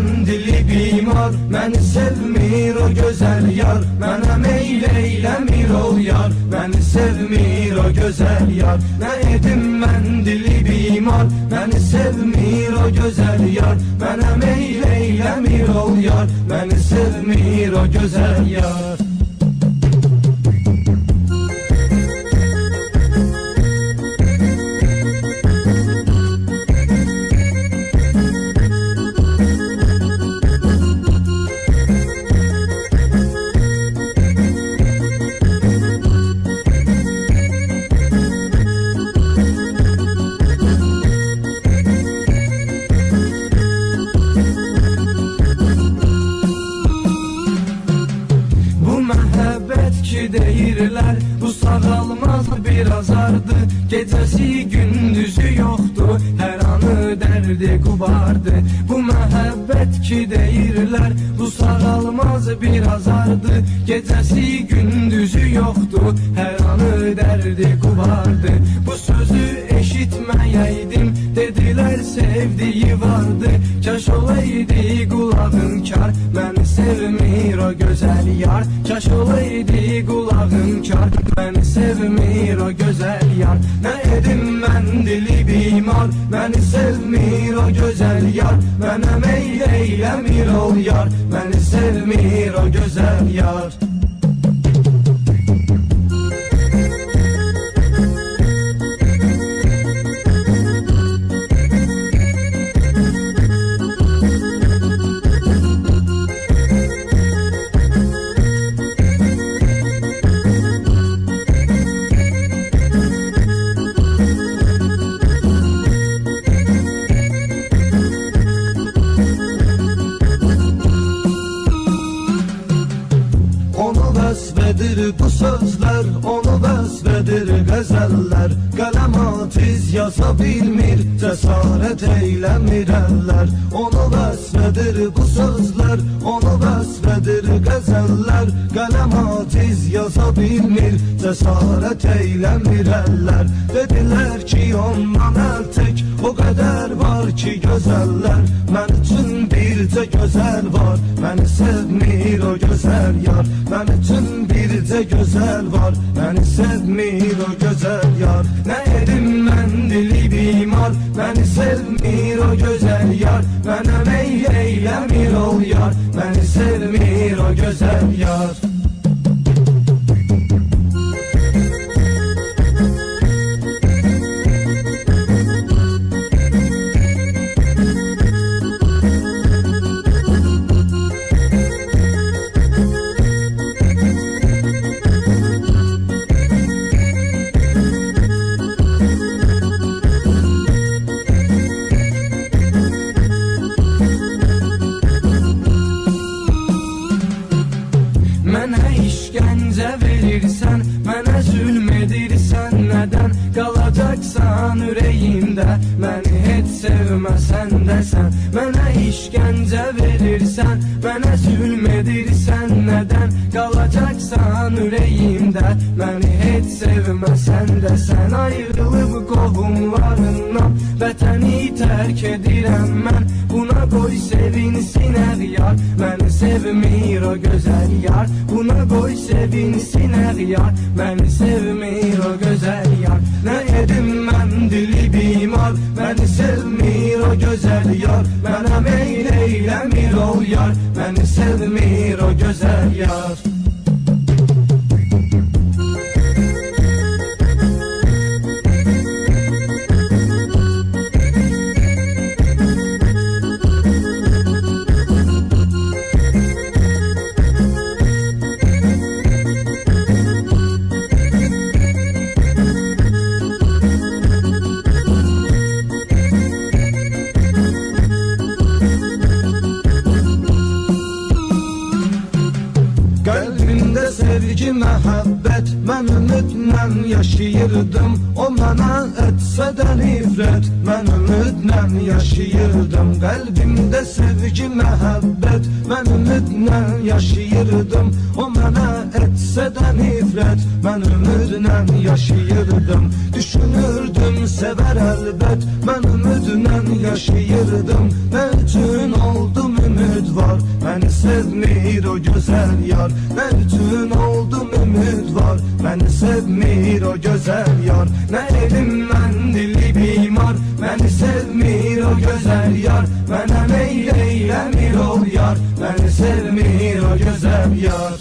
mən dili bimar, məni sevmir o gözəl yar. Mənə meyl eyləmir ol yar, məni sevmir o gözəl yar. Nə edim mən dili bimar, məni sevmir o gözəl yar. Mənə meyl eyləmir ol yar, məni sevmir o gözəl yar. Deyirlər, bu sağalmaz bir azardı. Gecəsi gündüzü yoxdur, hər anı dərdi qubardı. Bu məhəbbət ki deyirlər, bu sağalmaz bir azardı. Gecəsi gündüzü yoxdur, hər anı dərdi qubardı. Bu sözü eşitməyəydim, dedilər sevdiyi vardı. Kaş olaydı qulağın kar, məni sevmir o gözəl yar. Kaş olaydı qulağın kar, məni sevmir o gözəl yar. Nə edim mən dili bimar, məni sevmir o gözəl yar. Mənə meyl eyləmir ol yar, məni sevmir o gözəl yar. Bu sözler onu vəsfedir qəzəllər. Qələm atiz yaza bilmir, cəsarət eyləmir əllər. Onu vəsfedir bu sözler onu vəsfedir qəzəllər. Qələm atiz yaza bilmir, cəsarət eyləmir əllər. Dedilər ki ondan əl tək, o qədər var ki gözəllər. Mən üçün bircə gözəl var, məni sevmir o gözəl yar. Mən üçün bircə gözəl var, məni sevmir o gözəl yar. Nə edim mən dili bimar, məni sevmir o gözəl yar. Mənə meyl eyləmir ol yar, məni sevmir o gözəl yar. Mənə işgəncə verirsən, mənə zülm edirsən, nədən qalacaqsan ürəyimdə, məni heç sevməsən dəsən. Mənə işgəncə verirsən, mənə zülm edirsən, nədən qalacaqsan ürəyimdə, məni heç sevməsən dəsən. Ayrılıb qohumlarından vətəni tərk edirəm mən, buna qoy sevinsin hər yar, məni sevmir o gözəl yar. Buna qoy sevinsin hər yar, məni sevmir o gözəl yar. Nə edim mən dili bimar, məni sevmir o gözəl yar. Mənə meyl eyləmir ol yar, məni sevmir o gözəl yar. Sevgi, məhəbbət, mən ümidlə yaşayırdım. O mənə etsə də nifrət, mən ümidlə yaşayırdım. Qəlbimdə sevgi, məhəbbət, mən ümidlə yaşayırdım. O mənə etsə də nifrət, mən ümidlə yaşayırdım. Düşünürdüm, sevər əlbət, mən ümidlə yaşayırdım. Nə üçün oldum ümid ümid var, məni sevmir o gözəl yar. Nə üçün oldum ümid var, məni sevmir o gözəl yar. Nə edim mən dili bimar, məni sevmir o gözəl yar. Mənə meyl eyləmir ol yar, məni sevmir o gözəl yar.